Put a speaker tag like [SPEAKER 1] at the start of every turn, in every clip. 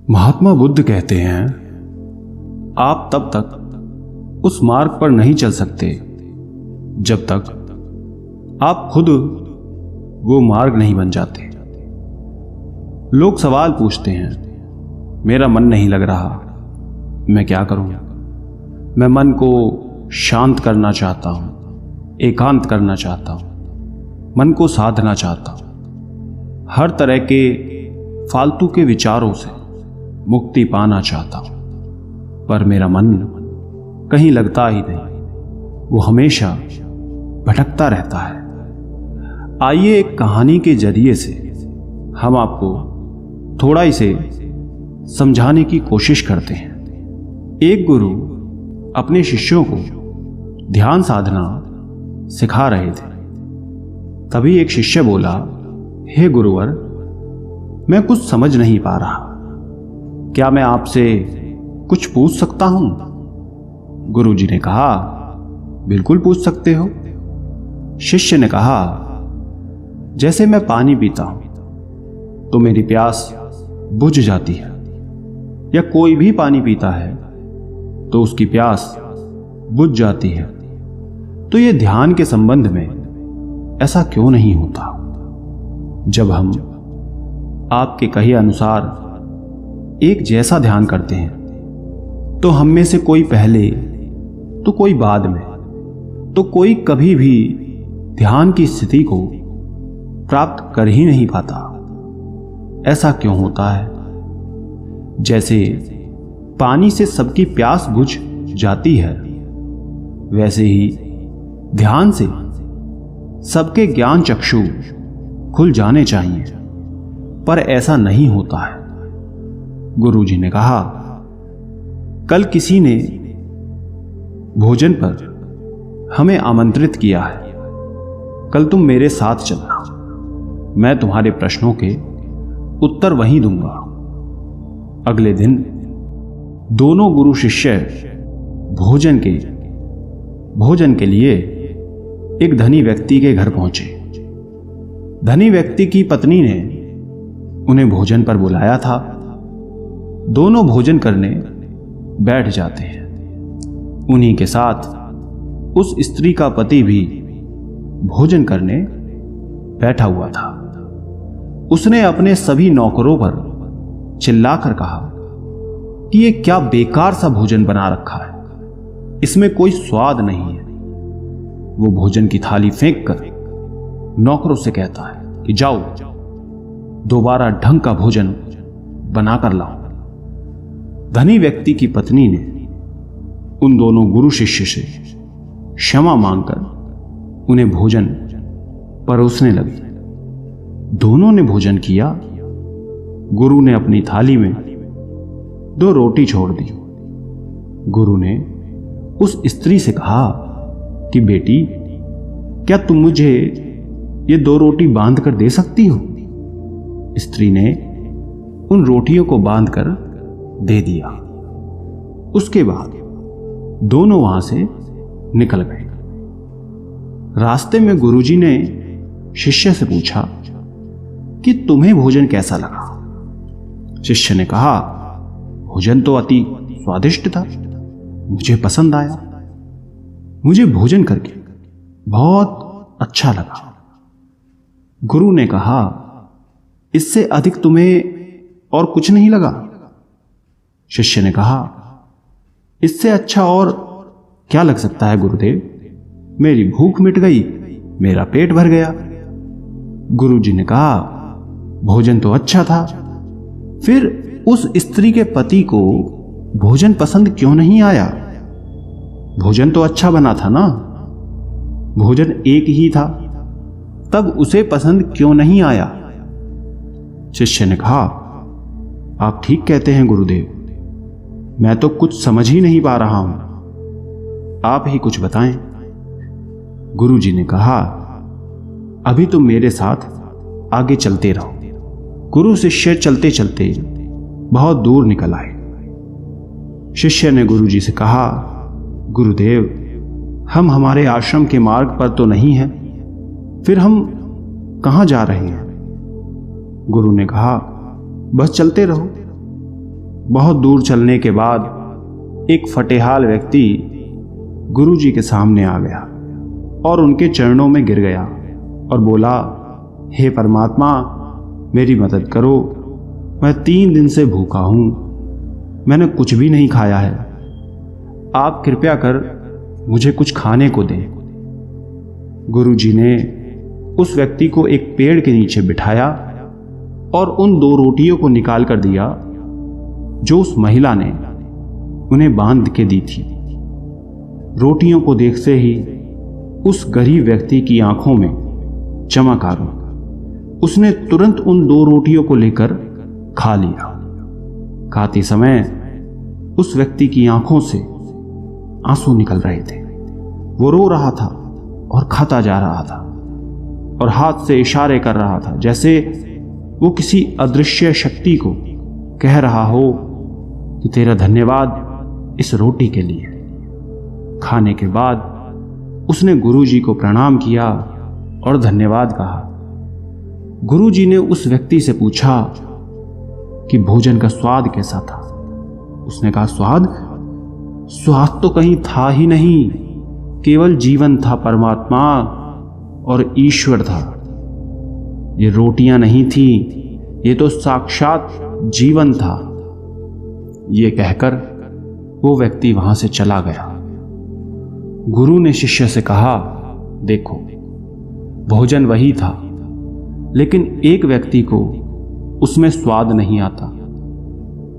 [SPEAKER 1] महात्मा बुद्ध कहते हैं, आप तब तक उस मार्ग पर नहीं चल सकते जब तक आप खुद वो मार्ग नहीं बन जाते। लोग सवाल पूछते हैं, मेरा मन नहीं लग रहा, मैं क्या करूं? मैं मन को शांत करना चाहता हूं, एकांत करना चाहता हूं, मन को साधना चाहता हूं, हर तरह के फालतू के विचारों से मुक्ति पाना चाहता हूं, पर मेरा मन कहीं लगता ही नहीं, वो हमेशा भटकता रहता है। आइए एक कहानी के जरिए से हम आपको थोड़ा इसे समझाने की कोशिश करते हैं। एक गुरु अपने शिष्यों को ध्यान साधना सिखा रहे थे। तभी एक शिष्य बोला, हे गुरुवर, मैं कुछ समझ नहीं पा रहा, क्या मैं आपसे कुछ पूछ सकता हूं? गुरुजी ने कहा, बिल्कुल पूछ सकते हो। शिष्य ने कहा, जैसे मैं पानी पीता हूं तो मेरी प्यास बुझ जाती है, या कोई भी पानी पीता है तो उसकी प्यास बुझ जाती है, तो यह ध्यान के संबंध में ऐसा क्यों नहीं होता? जब हम आपके कहे अनुसार एक जैसा ध्यान करते हैं तो हम में से कोई पहले तो कोई बाद में तो कोई कभी भी ध्यान की स्थिति को प्राप्त कर ही नहीं पाता। ऐसा क्यों होता है? जैसे पानी से सबकी प्यास बुझ जाती है, वैसे ही ध्यान से सबके ज्ञान चक्षु खुल जाने चाहिए, पर ऐसा नहीं होता है। गुरुजी ने कहा, कल किसी ने भोजन पर हमें आमंत्रित किया है, कल तुम मेरे साथ चलना, मैं तुम्हारे प्रश्नों के उत्तर वहीं दूंगा। अगले दिन दोनों गुरु शिष्य भोजन के लिए एक धनी व्यक्ति के घर पहुंचे। धनी व्यक्ति की पत्नी ने उन्हें भोजन पर बुलाया था। दोनों भोजन करने बैठ जाते हैं। उन्हीं के साथ उस स्त्री का पति भी भोजन करने बैठा हुआ था। उसने अपने सभी नौकरों पर चिल्लाकर कहा कि ये क्या बेकार सा भोजन बना रखा है, इसमें कोई स्वाद नहीं है। वो भोजन की थाली फेंक कर नौकरों से कहता है कि जाओ, दोबारा ढंग का भोजन बनाकर लाओ। धनी व्यक्ति की पत्नी ने उन दोनों गुरु शिष्य से क्षमा मांगकर उन्हें भोजन परोसने लगी। दोनों ने भोजन किया। गुरु ने अपनी थाली में 2 रोटी छोड़ दी। गुरु ने उस स्त्री से कहा कि बेटी, क्या तुम मुझे ये 2 रोटी बांध कर दे सकती हो? स्त्री ने उन रोटियों को बांध कर दे दिया। उसके बाद दोनों वहां से निकल गए। रास्ते में गुरुजी ने शिष्य से पूछा कि तुम्हें भोजन कैसा लगा? शिष्य ने कहा, भोजन तो अति स्वादिष्ट था, मुझे पसंद आया, मुझे भोजन करके बहुत अच्छा लगा। गुरु ने कहा, इससे अधिक तुम्हें और कुछ नहीं लगा? शिष्य ने कहा, इससे अच्छा और क्या लग सकता है गुरुदेव? मेरी भूख मिट गई, मेरा पेट भर गया। गुरुजी ने कहा, भोजन तो अच्छा था, फिर उस स्त्री के पति को भोजन पसंद क्यों नहीं आया? भोजन तो अच्छा बना था ना, भोजन एक ही था, तब उसे पसंद क्यों नहीं आया? शिष्य ने कहा, आप ठीक कहते हैं गुरुदेव, मैं तो कुछ समझ ही नहीं पा रहा हूं, आप ही कुछ बताएं। गुरुजी ने कहा, अभी तुम मेरे साथ आगे चलते रहो। गुरु शिष्य चलते चलते बहुत दूर निकल आए। शिष्य ने गुरुजी से कहा, गुरुदेव, हम हमारे आश्रम के मार्ग पर तो नहीं हैं, फिर हम कहां जा रहे हैं? गुरु ने कहा, बस चलते रहो, बहुत दूर चलने के बाद एक फटेहाल व्यक्ति गुरुजी के सामने आ गया और उनके चरणों में गिर गया और बोला, हे परमात्मा, मेरी मदद करो। मैं 3 दिन से भूखा हूं, मैंने कुछ भी नहीं खाया है। आप कृपया कर मुझे कुछ खाने को दें। गुरुजी ने उस व्यक्ति को एक पेड़ के नीचे बिठाया और उन 2 रोटियों को निकाल कर दिया जो उस महिला ने उन्हें बांध के दी थी। रोटियों को देखते ही उस गरीब व्यक्ति की आंखों में चमक आ गई। उसने तुरंत उन 2 रोटियों को लेकर खा लिया। खाते समय उस व्यक्ति की आंखों से आंसू निकल रहे थे। वो रो रहा था और खाता जा रहा था और हाथ से इशारे कर रहा था, जैसे वो किसी अदृश्य शक्ति को कह रहा हो कि तेरा धन्यवाद इस रोटी के लिए। खाने के बाद उसने गुरुजी को प्रणाम किया और धन्यवाद कहा। गुरुजी ने उस व्यक्ति से पूछा कि भोजन का स्वाद कैसा था। उसने कहा, स्वाद तो कहीं था ही नहीं, केवल जीवन था परमात्मा और ईश्वर था। ये रोटियां नहीं थी, ये तो साक्षात जीवन था। ये कहकर वो व्यक्ति वहां से चला गया। गुरु ने शिष्य से कहा, देखो, भोजन वही था, लेकिन एक व्यक्ति को उसमें स्वाद नहीं आता।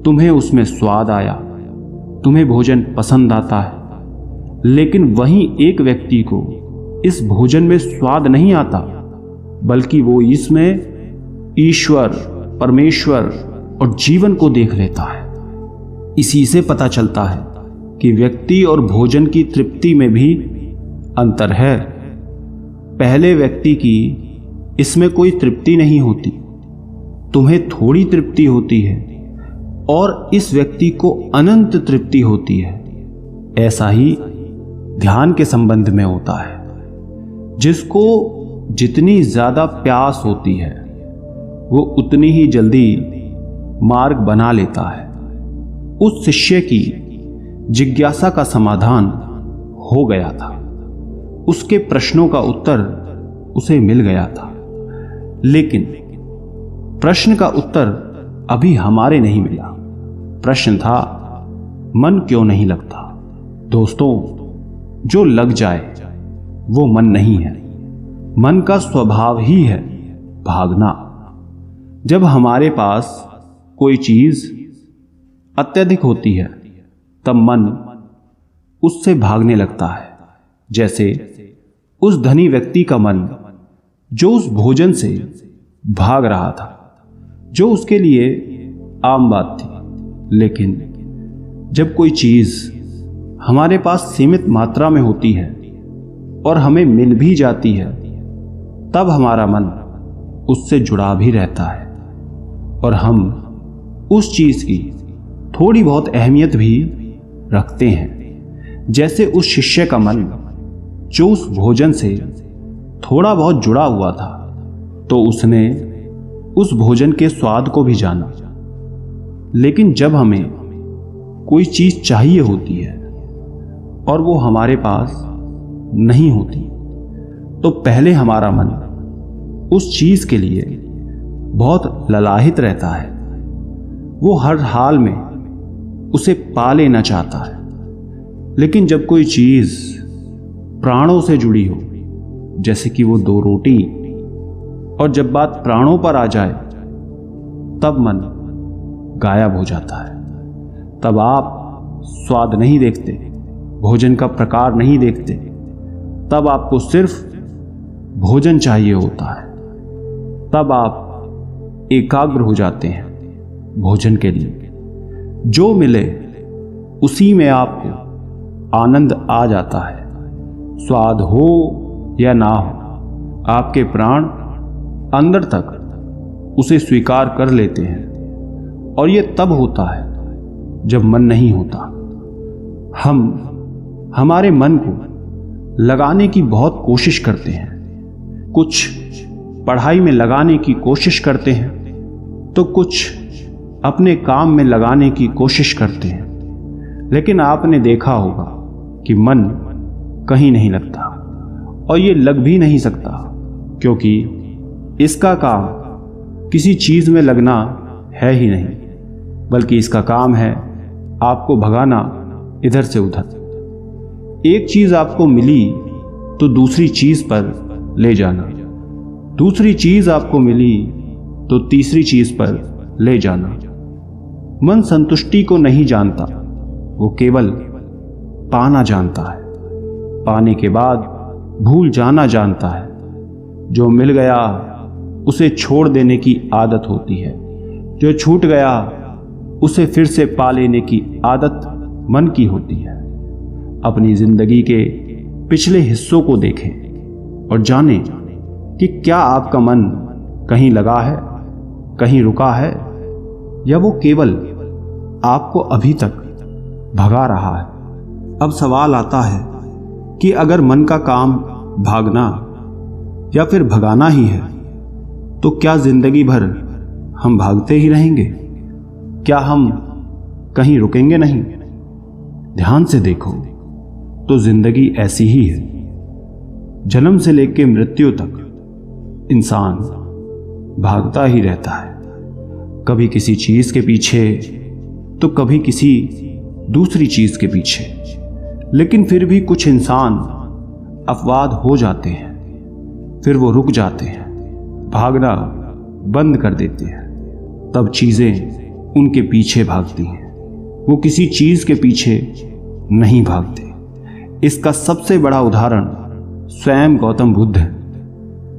[SPEAKER 1] तुम्हें उसमें स्वाद आया, तुम्हें भोजन पसंद आता है, लेकिन वहीं एक व्यक्ति को इस भोजन में स्वाद नहीं आता, बल्कि वो इसमें ईश्वर, परमेश्वर और जीवन को देख लेता है। इसी से पता चलता है कि व्यक्ति और भोजन की तृप्ति में भी अंतर है। पहले व्यक्ति की इसमें कोई तृप्ति नहीं होती, तुम्हें थोड़ी तृप्ति होती है, और इस व्यक्ति को अनंत तृप्ति होती है। ऐसा ही ध्यान के संबंध में होता है। जिसको जितनी ज्यादा प्यास होती है, वो उतनी ही जल्दी मार्ग बना लेता है। उस शिष्य की जिज्ञासा का समाधान हो गया था, उसके प्रश्नों का उत्तर उसे मिल गया था, लेकिन प्रश्न का उत्तर अभी हमारे नहीं मिला। प्रश्न था, मन क्यों नहीं लगता? दोस्तों, जो लग जाए वो मन नहीं है। मन का स्वभाव ही है भागना। जब हमारे पास कोई चीज अत्यधिक होती है, तब मन उससे भागने लगता है। जैसे उस धनी व्यक्ति का मन जो उस भोजन से भाग रहा था, जो उसके लिए आम बात थी। लेकिन जब कोई चीज हमारे पास सीमित मात्रा में होती है और हमें मिल भी जाती है, तब हमारा मन उससे जुड़ा भी रहता है और हम उस चीज की थोड़ी बहुत अहमियत भी रखते हैं। जैसे उस शिष्य का मन जो उस भोजन से थोड़ा बहुत जुड़ा हुआ था, तो उसने उस भोजन के स्वाद को भी जाना। लेकिन जब हमें कोई चीज चाहिए होती है और वो हमारे पास नहीं होती, तो पहले हमारा मन उस चीज के लिए बहुत ललाहित रहता है। वो हर हाल में उसे पा लेना चाहता है। लेकिन जब कोई चीज प्राणों से जुड़ी हो, जैसे कि वो 2 रोटी, और जब बात प्राणों पर आ जाए, तब मन गायब हो जाता है। तब आप स्वाद नहीं देखते, भोजन का प्रकार नहीं देखते, तब आपको सिर्फ भोजन चाहिए होता है। तब आप एकाग्र हो जाते हैं भोजन के लिए। जो मिले उसी में आपको आनंद आ जाता है। स्वाद हो या ना हो, आपके प्राण अंदर तक उसे स्वीकार कर लेते हैं। और यह तब होता है जब मन नहीं होता। हम हमारे मन को लगाने की बहुत कोशिश करते हैं। कुछ पढ़ाई में लगाने की कोशिश करते हैं, तो कुछ अपने काम में लगाने की कोशिश करते हैं, लेकिन आपने देखा होगा कि मन कहीं नहीं लगता, और ये लग भी नहीं सकता, क्योंकि इसका काम किसी चीज में लगना है ही नहीं, बल्कि इसका काम है आपको भगाना इधर से उधर। एक चीज आपको मिली तो दूसरी चीज पर ले जाना, दूसरी चीज आपको मिली तो तीसरी चीज पर ले जाना। मन संतुष्टि को नहीं जानता, वो केवल पाना जानता है। पाने के बाद भूल जाना जानता है। जो मिल गया उसे छोड़ देने की आदत होती है, जो छूट गया उसे फिर से पा लेने की आदत मन की होती है। अपनी जिंदगी के पिछले हिस्सों को देखें और जानें कि क्या आपका मन कहीं लगा है, कहीं रुका है, या वो केवल आपको अभी तक भगा रहा है। अब सवाल आता है कि अगर मन का काम भागना या फिर भगाना ही है, तो क्या जिंदगी भर हम भागते ही रहेंगे? क्या हम कहीं रुकेंगे नहीं? ध्यान से देखो तो जिंदगी ऐसी ही है। जन्म से लेकर मृत्यु तक इंसान भागता ही रहता है, कभी किसी चीज के पीछे तो कभी किसी दूसरी चीज के पीछे। लेकिन फिर भी कुछ इंसान अपवाद हो जाते हैं, फिर वो रुक जाते हैं, भागना बंद कर देते हैं। तब चीजें उनके पीछे भागती हैं, वो किसी चीज के पीछे नहीं भागते। इसका सबसे बड़ा उदाहरण स्वयं गौतम बुद्ध है।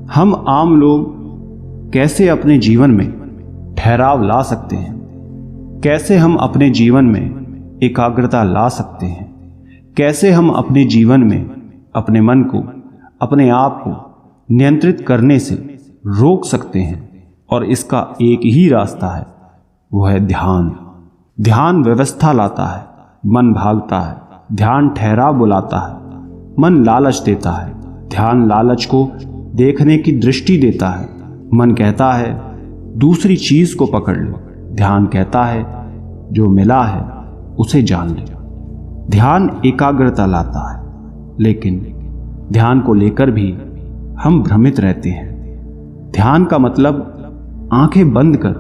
[SPEAKER 1] हम आम लोग कैसे अपने जीवन में ठहराव ला सकते हैं, कैसे हम अपने जीवन में एकाग्रता ला सकते हैं, कैसे हम अपने जीवन में अपने मन को, अपने आप को नियंत्रित करने से रोक सकते हैं। और इसका एक ही रास्ता है, वो है ध्यान। ध्यान व्यवस्था लाता है, मन भागता है। ध्यान ठहराव बुलाता है, मन लालच देता है। ध्यान लालच को देखने की दृष्टि देता है। मन कहता है दूसरी चीज को पकड़ लो, ध्यान कहता है जो मिला है उसे जान ले। ध्यान एकाग्रता लाता है, लेकिन ध्यान को लेकर भी हम भ्रमित रहते हैं। ध्यान का मतलब आंखें बंद कर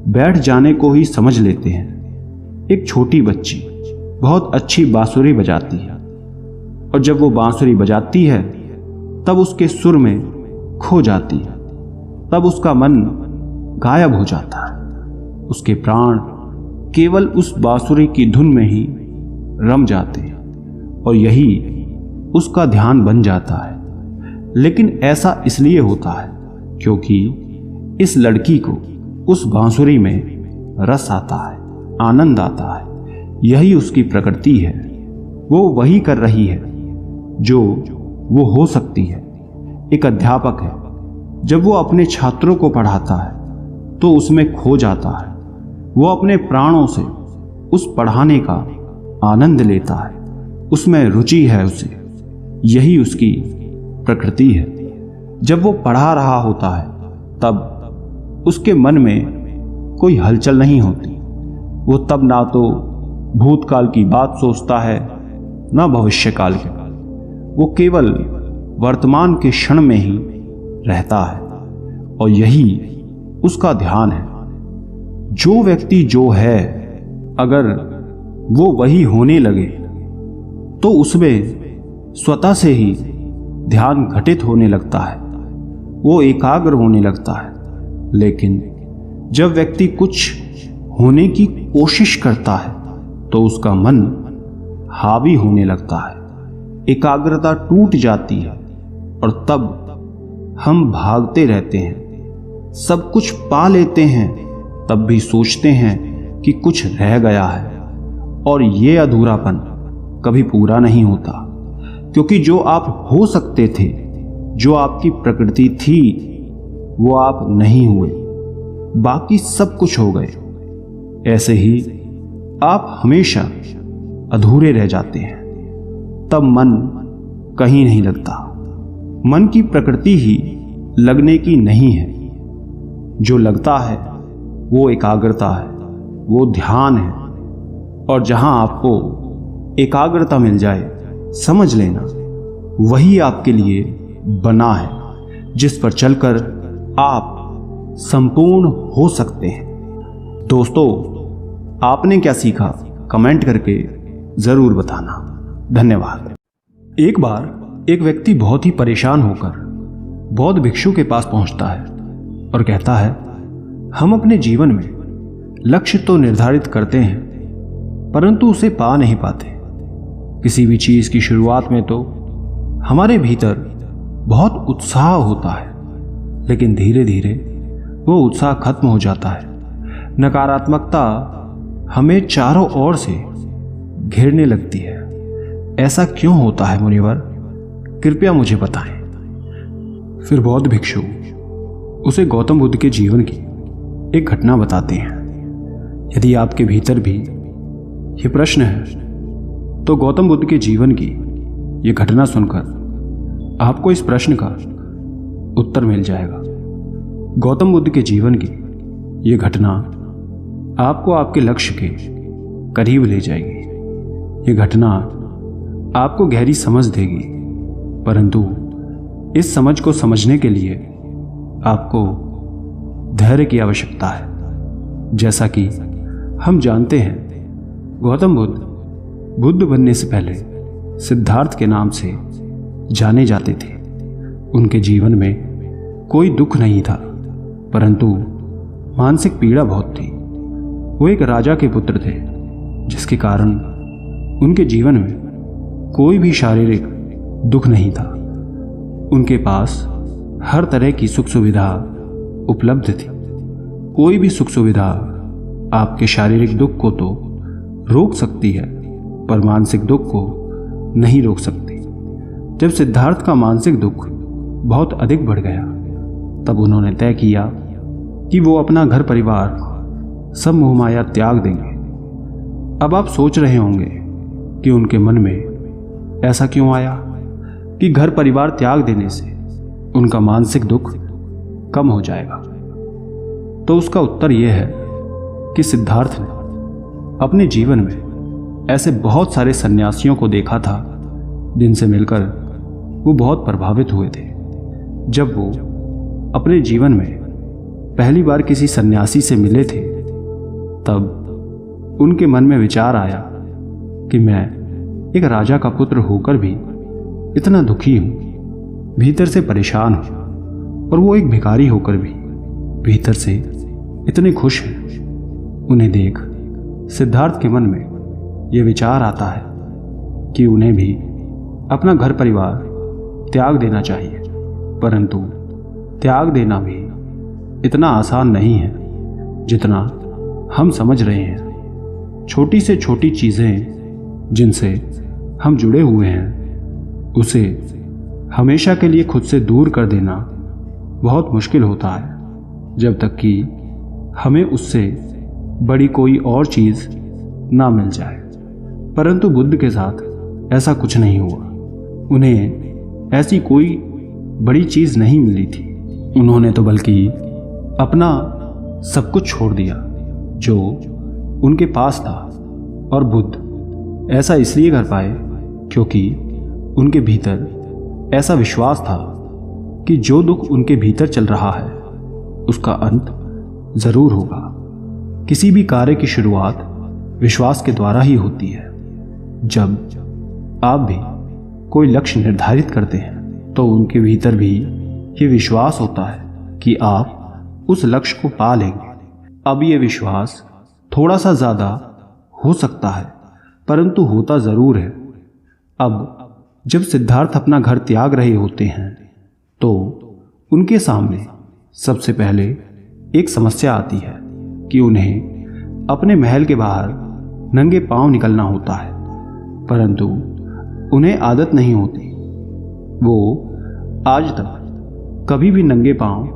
[SPEAKER 1] बैठ जाने को ही समझ लेते हैं। एक छोटी बच्ची बहुत अच्छी बांसुरी बजाती है, और जब वो बांसुरी बजाती है तब उसके सुर में खो जाती है, तब उसका मन गायब हो जाता है। उसके प्राण केवल उस बांसुरी की धुन में ही रम जाते हैं, और यही उसका ध्यान बन जाता है। लेकिन ऐसा इसलिए होता है क्योंकि इस लड़की को उस बांसुरी में रस आता है, आनंद आता है। यही उसकी प्रकृति है। वो वही कर रही है जो वो हो सकती है। एक अध्यापक है, जब वो अपने छात्रों को पढ़ाता है तो उसमें खो जाता है। वो अपने प्राणों से उस पढ़ाने का आनंद लेता है, उसमें रुचि है उसे। यही उसकी प्रकृति है। जब वो पढ़ा रहा होता है तब उसके मन में कोई हलचल नहीं होती। वो तब ना तो भूतकाल की बात सोचता है, ना भविष्यकाल की। वो केवल वर्तमान के क्षण में ही रहता है, और यही उसका ध्यान है। जो व्यक्ति जो है, अगर वो वही होने लगे तो उसमें स्वतः से ही ध्यान घटित होने लगता है, वो एकाग्र होने लगता है। लेकिन जब व्यक्ति कुछ होने की कोशिश करता है तो उसका मन हावी होने लगता है, एकाग्रता टूट जाती है, और तब हम भागते रहते हैं। सब कुछ पा लेते हैं, तब भी सोचते हैं कि कुछ रह गया है, और ये अधूरापन कभी पूरा नहीं होता। क्योंकि जो आप हो सकते थे, जो आपकी प्रकृति थी, वो आप नहीं हुए, बाकी सब कुछ हो गए। ऐसे ही आप हमेशा अधूरे रह जाते हैं। तब मन कहीं नहीं लगता। मन की प्रकृति ही लगने की नहीं है। जो लगता है वो एकाग्रता है, वो ध्यान है। और जहां आपको एकाग्रता मिल जाए, समझ लेना वही आपके लिए बना है, जिस पर चलकर आप संपूर्ण हो सकते हैं। दोस्तों, आपने क्या सीखा कमेंट करके जरूर बताना। धन्यवाद। एक बार एक व्यक्ति बहुत ही परेशान होकर बौद्ध भिक्षु के पास पहुंचता है और कहता है, हम अपने जीवन में लक्ष्य तो निर्धारित करते हैं परंतु उसे पा नहीं पाते। किसी भी चीज की शुरुआत में तो हमारे भीतर बहुत उत्साह होता है, लेकिन धीरे धीरे वो उत्साह खत्म हो जाता है। नकारात्मकता हमें चारों ओर से घेरने लगती है। ऐसा क्यों होता है मुनिवर? कृपया मुझे बताएं। फिर बौद्ध भिक्षु उसे गौतम बुद्ध के जीवन की एक घटना बताते हैं। यदि आपके भीतर भी ये प्रश्न है तो गौतम बुद्ध के जीवन की ये घटना सुनकर आपको इस प्रश्न का उत्तर मिल जाएगा। गौतम बुद्ध के जीवन की ये घटना आपको आपके लक्ष्य के करीब ले जाएगी। ये घटना आपको गहरी समझ देगी, परंतु इस समझ को समझने के लिए आपको धैर्य की आवश्यकता है। जैसा कि हम जानते हैं, गौतम बुद्ध बनने से पहले सिद्धार्थ के नाम से जाने जाते थे। उनके जीवन में कोई दुख नहीं था, परंतु मानसिक पीड़ा बहुत थी। वो एक राजा के पुत्र थे, जिसके कारण उनके जीवन में कोई भी शारीरिक दुख नहीं था। उनके पास हर तरह की सुख सुविधा उपलब्ध थी। कोई भी सुख सुविधा आपके शारीरिक दुख को तो रोक सकती है, पर मानसिक दुख को नहीं रोक सकती। जब सिद्धार्थ का मानसिक दुख बहुत अधिक बढ़ गया, तब उन्होंने तय किया कि वो अपना घर परिवार सब मोहमाया त्याग देंगे। अब आप सोच रहे होंगे कि उनके मन में ऐसा क्यों आया कि घर परिवार त्याग देने से उनका मानसिक दुख कम हो जाएगा। तो उसका उत्तर यह है कि सिद्धार्थ ने अपने जीवन में ऐसे बहुत सारे सन्यासियों को देखा था जिनसे मिलकर वो बहुत प्रभावित हुए थे। जब वो अपने जीवन में पहली बार किसी सन्यासी से मिले थे, तब उनके मन में विचार आया कि मैं एक राजा का पुत्र होकर भी इतना दुखी हूं, भीतर से परेशान हूं, और वो एक भिखारी होकर भी भीतर से इतने खुश हैं। उन्हें देख सिद्धार्थ के मन में यह विचार आता है कि उन्हें भी अपना घर परिवार त्याग देना चाहिए, परंतु त्याग देना भी इतना आसान नहीं है जितना हम समझ रहे हैं। छोटी से छोटी चीज़ें जिनसे हम जुड़े हुए हैं, उसे हमेशा के लिए खुद से दूर कर देना बहुत मुश्किल होता है, जब तक कि हमें उससे बड़ी कोई और चीज़ ना मिल जाए। परंतु बुद्ध के साथ ऐसा कुछ नहीं हुआ। उन्हें ऐसी कोई बड़ी चीज़ नहीं मिली थी। उन्होंने तो बल्कि अपना सब कुछ छोड़ दिया जो उनके पास था। और बुद्ध ऐसा इसलिए कर पाए क्योंकि उनके भीतर ऐसा विश्वास था कि जो दुख उनके भीतर चल रहा है उसका अंत जरूर होगा। किसी भी कार्य की शुरुआत विश्वास के द्वारा ही होती है। जब आप भी कोई लक्ष्य निर्धारित करते हैं तो उनके भीतर भी ये विश्वास होता है कि आप उस लक्ष्य को पा लेंगे। अब ये विश्वास थोड़ा सा ज़्यादा हो सकता है, परंतु होता ज़रूर है। अब जब सिद्धार्थ अपना घर त्याग रहे होते हैं तो उनके सामने सबसे पहले एक समस्या आती है कि उन्हें अपने महल के बाहर नंगे पांव निकलना होता है, परंतु उन्हें आदत नहीं होती। वो आज तक कभी भी नंगे पांव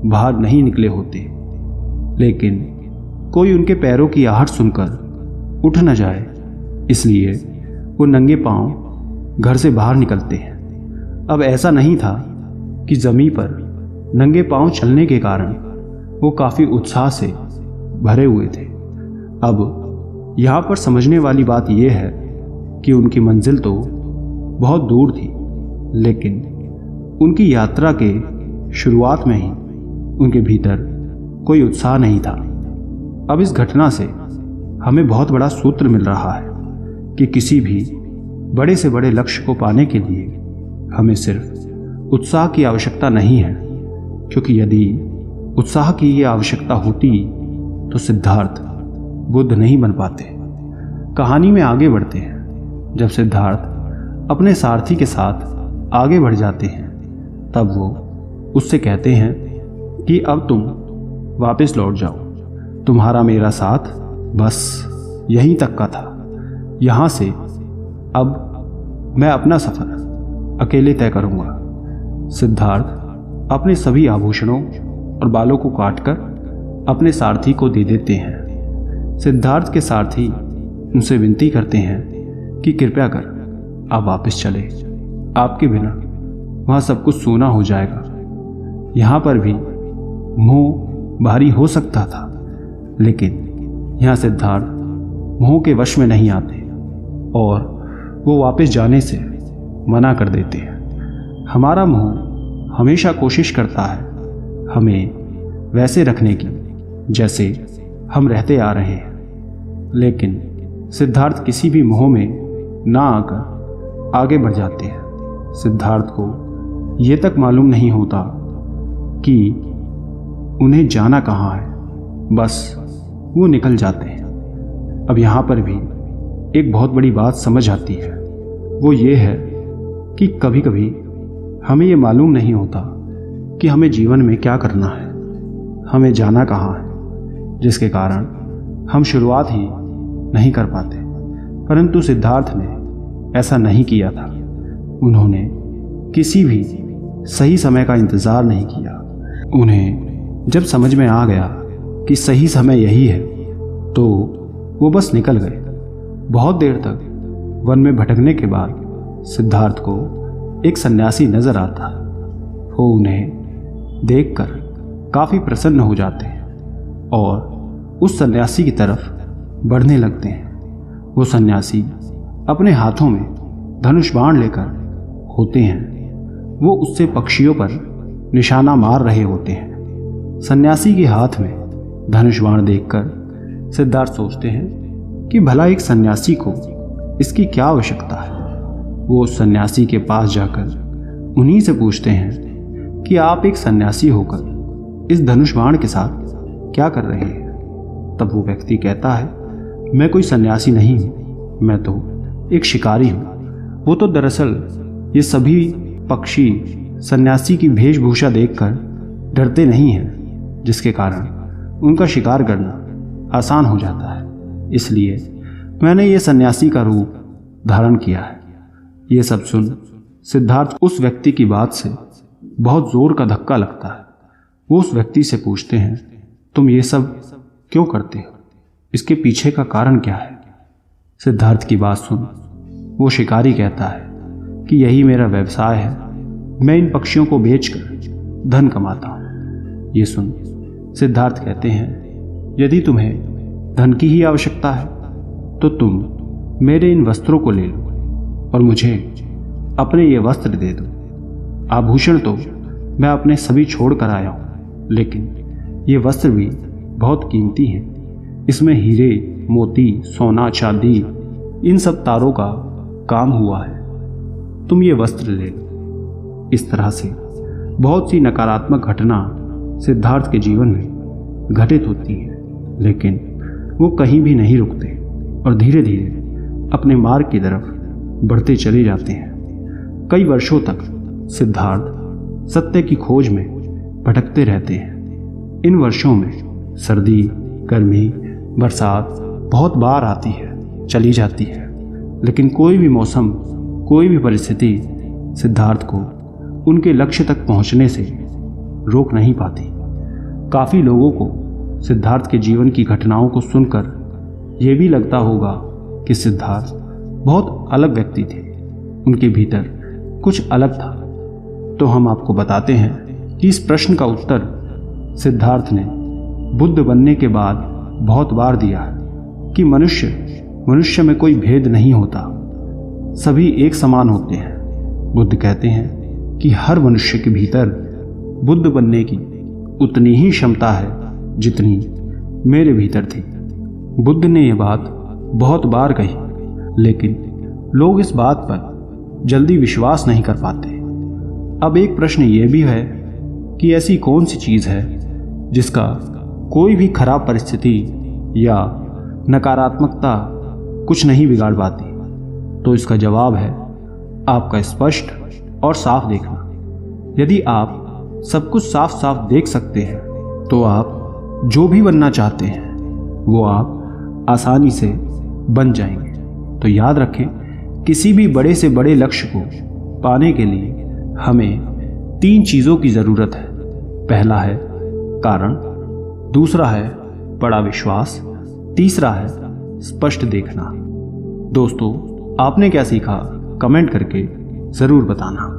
[SPEAKER 1] बाहर नहीं निकले होते, लेकिन कोई उनके पैरों की आहट सुनकर उठ न जाए इसलिए वो नंगे पांव घर से बाहर निकलते हैं। अब ऐसा नहीं था कि ज़मीन पर नंगे पांव चलने के कारण वो काफ़ी उत्साह से भरे हुए थे। अब यहाँ पर समझने वाली बात यह है कि उनकी मंजिल तो बहुत दूर थी, लेकिन उनकी यात्रा के शुरुआत में ही उनके भीतर कोई उत्साह नहीं था। अब इस घटना से हमें बहुत बड़ा सूत्र मिल रहा है कि किसी भी बड़े से बड़े लक्ष्य को पाने के लिए हमें सिर्फ उत्साह की आवश्यकता नहीं है, क्योंकि यदि उत्साह की ये आवश्यकता होती तो सिद्धार्थ बुद्ध नहीं बन पाते। कहानी में आगे बढ़ते हैं। जब सिद्धार्थ अपने सारथी के साथ आगे बढ़ जाते हैं तब वो उससे कहते हैं कि अब तुम वापस लौट जाओ, तुम्हारा मेरा साथ बस यहीं तक का था, यहाँ से अब मैं अपना सफर अकेले तय करूँगा। सिद्धार्थ अपने सभी आभूषणों और बालों को काटकर अपने सारथी को दे देते हैं। सिद्धार्थ के सारथी उनसे विनती करते हैं कि कृपया कर आप वापस चले, आपके बिना वहाँ सब कुछ सूना हो जाएगा। यहाँ पर भी मोह भारी हो सकता था, लेकिन यहाँ सिद्धार्थ मोह के वश में नहीं आते और वो वापस जाने से मना कर देते हैं। हमारा मोह हमेशा कोशिश करता है हमें वैसे रखने की जैसे हम रहते आ रहे हैं, लेकिन सिद्धार्थ किसी भी मोह में ना आकर आगे बढ़ जाते हैं। सिद्धार्थ को ये तक मालूम नहीं होता कि उन्हें जाना कहाँ है, बस वो निकल जाते हैं। अब यहाँ पर भी एक बहुत बड़ी बात समझ आती है, वो ये है कि कभी कभी हमें ये मालूम नहीं होता कि हमें जीवन में क्या करना है, हमें जाना कहाँ है, जिसके कारण हम शुरुआत ही नहीं कर पाते। परंतु सिद्धार्थ ने ऐसा नहीं किया था। उन्होंने किसी भी सही समय का इंतज़ार नहीं किया। उन्हें जब समझ में आ गया कि सही समय यही है तो वो बस निकल गए। बहुत देर तक वन में भटकने के बाद सिद्धार्थ को एक सन्यासी नजर आता है। वो उन्हें देखकर काफ़ी प्रसन्न हो जाते हैं और उस सन्यासी की तरफ बढ़ने लगते हैं। वो सन्यासी अपने हाथों में धनुष बाण लेकर होते हैं। वो उससे पक्षियों पर निशाना मार रहे होते हैं। सन्यासी के हाथ में धनुष बाण देखकर सिद्धार्थ सोचते हैं कि भला एक सन्यासी को इसकी क्या आवश्यकता है। वो उस सन्यासी के पास जाकर उन्हीं से पूछते हैं कि आप एक सन्यासी होकर इस धनुष बाण के साथ क्या कर रहे हैं। तब वो व्यक्ति कहता है, मैं कोई सन्यासी नहीं हूँ, मैं तो एक शिकारी हूँ। वो तो दरअसल ये सभी पक्षी सन्यासी की वेशभूषा देखकर डरते नहीं हैं, जिसके कारण उनका शिकार करना आसान हो जाता है। इसलिए मैंने ये सन्यासी का रूप धारण किया है। ये सब सुन सिद्धार्थ उस व्यक्ति की बात से बहुत जोर का धक्का लगता है। वो उस व्यक्ति से पूछते हैं, तुम ये सब क्यों करते हो, इसके पीछे का कारण क्या है। सिद्धार्थ की बात सुन वो शिकारी कहता है कि यही मेरा व्यवसाय है, मैं इन पक्षियों को बेचकर धन कमाता हूँ। ये सुन सिद्धार्थ कहते हैं, यदि तुम्हें धन की ही आवश्यकता है तो तुम मेरे इन वस्त्रों को ले लो और मुझे अपने ये वस्त्र दे दो। आभूषण तो मैं अपने सभी छोड़ कर आया हूँ, लेकिन ये वस्त्र भी बहुत कीमती हैं। इसमें हीरे, मोती, सोना, चांदी, इन सब तारों का काम हुआ है। तुम ये वस्त्र ले लो। इस तरह से बहुत सी नकारात्मक घटना सिद्धार्थ के जीवन में घटित होती है, लेकिन वो कहीं भी नहीं रुकते और धीरे धीरे अपने मार्ग की तरफ बढ़ते चले जाते हैं। कई वर्षों तक सिद्धार्थ सत्य की खोज में भटकते रहते हैं। इन वर्षों में सर्दी, गर्मी, बरसात बहुत बार आती है, चली जाती है, लेकिन कोई भी मौसम, कोई भी परिस्थिति सिद्धार्थ को उनके लक्ष्य तक पहुंचने से रोक नहीं पाती। काफ़ी लोगों को सिद्धार्थ के जीवन की घटनाओं को सुनकर यह भी लगता होगा कि सिद्धार्थ बहुत अलग व्यक्ति थे, उनके भीतर कुछ अलग था। तो हम आपको बताते हैं कि इस प्रश्न का उत्तर सिद्धार्थ ने बुद्ध बनने के बाद बहुत बार दिया है। कि मनुष्य में कोई भेद नहीं होता, सभी एक समान होते हैं। बुद्ध कहते हैं कि हर मनुष्य के भीतर बुद्ध बनने की उतनी ही क्षमता है जितनी मेरे भीतर थी। बुद्ध ने यह बात बहुत बार कही, लेकिन लोग इस बात पर जल्दी विश्वास नहीं कर पाते। अब एक प्रश्न यह भी है कि ऐसी कौन सी चीज़ है जिसका कोई भी खराब परिस्थिति या नकारात्मकता कुछ नहीं बिगाड़ पाती? तो इसका जवाब है आपका स्पष्ट और साफ देखना। यदि आप सब कुछ साफ साफ देख सकते हैं तो आप जो भी बनना चाहते हैं वो आप आसानी से बन जाएंगे। तो याद रखें, किसी भी बड़े से बड़े लक्ष्य को पाने के लिए हमें 3 चीज़ों की ज़रूरत है। पहला है कारण, दूसरा है बड़ा विश्वास, तीसरा है स्पष्ट देखना। दोस्तों, आपने क्या सीखा कमेंट करके ज़रूर बताना।